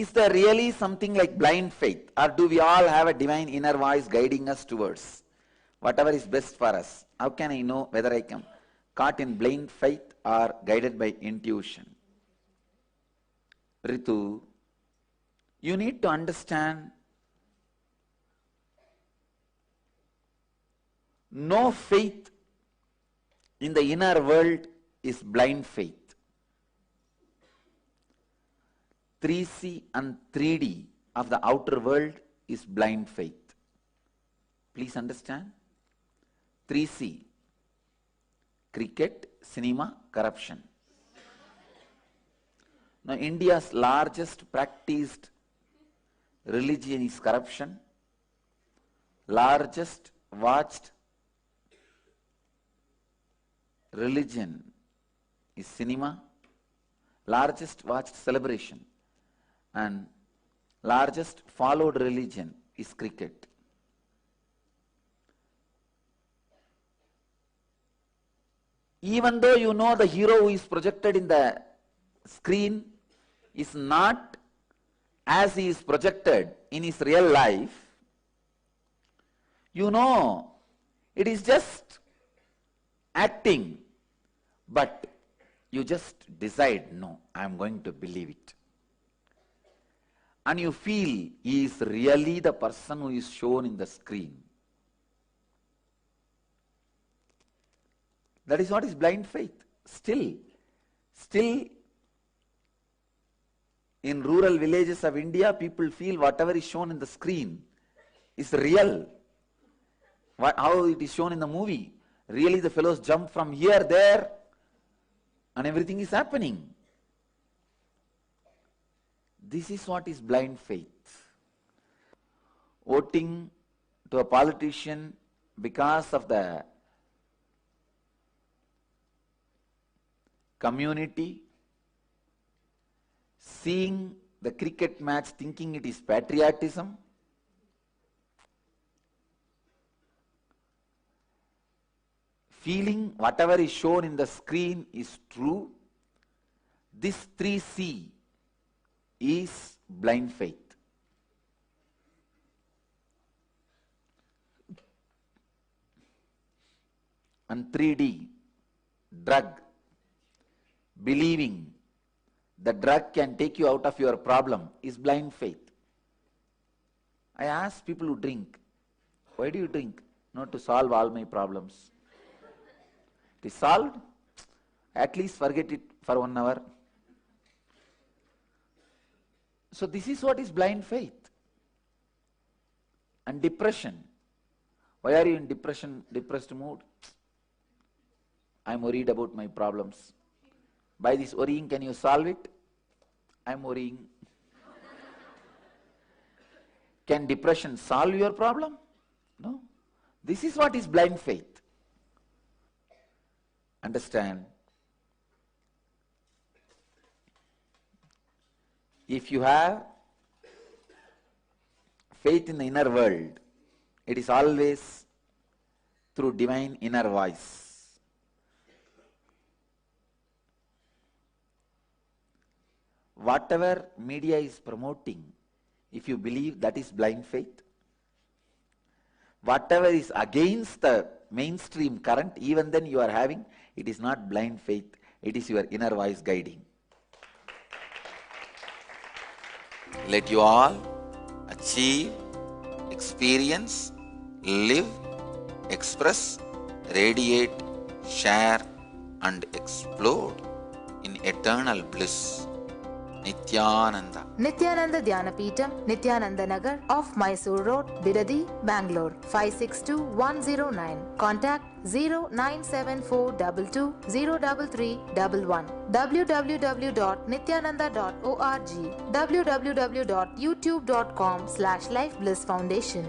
Is there really something like blind faith, or do we all have a divine inner voice guiding us towards whatever is best for us? How can I know whether I am caught in blind faith or guided by intuition? Ritu, you need to understand, no faith in the inner world is blind faith. 3C and 3D of the outer world is blind faith. Please understand. 3C, cricket, cinema, corruption. Now India's largest practiced religion is corruption. Largest watched religion is cinema. Largest watched celebration and largest followed religion is cricket. Even though you know the hero who is projected in the screen is not as he is projected in his real life, you know it is just acting, but you just decide, no, I am going to believe it. And you feel he is really the person who is shown in the screen. That is what is blind faith. Still in rural villages of India, people feel whatever is shown in the screen is real. How it is shown in the movie. Really the fellows jump from here, there, and everything is happening. This is what is blind faith. Voting to a politician because of the community, seeing the cricket match thinking it is patriotism, feeling whatever is shown in the screen is true. This 3C is blind faith. And 3D, drug, believing the drug can take you out of your problem is blind faith. I ask people who drink, why do you drink? Not to solve all my problems. It is solved, at least forget it for 1 hour. So this is what is blind faith. And depression. Why are you in depressed mood? I am worried about my problems. By this worrying, can you solve it? I am worrying. Can depression solve your problem? No. This is what is blind faith. Understand? If you have faith in the inner world, it is always through divine inner voice. Whatever media is promoting, if you believe, that is blind faith. Whatever is against the mainstream current, even then you are having, it is not blind faith, it is your inner voice guiding. Let you all achieve, experience, live, express, radiate, share and explode in eternal bliss. Nityananda. Nityananda Dhyanapitham, Nityananda Nagar, off Mysore Road, Bidadi, Bangalore, 562109. Contact 097422 03311. www.nityananda.org. www.youtube.com/Life Bliss Foundation.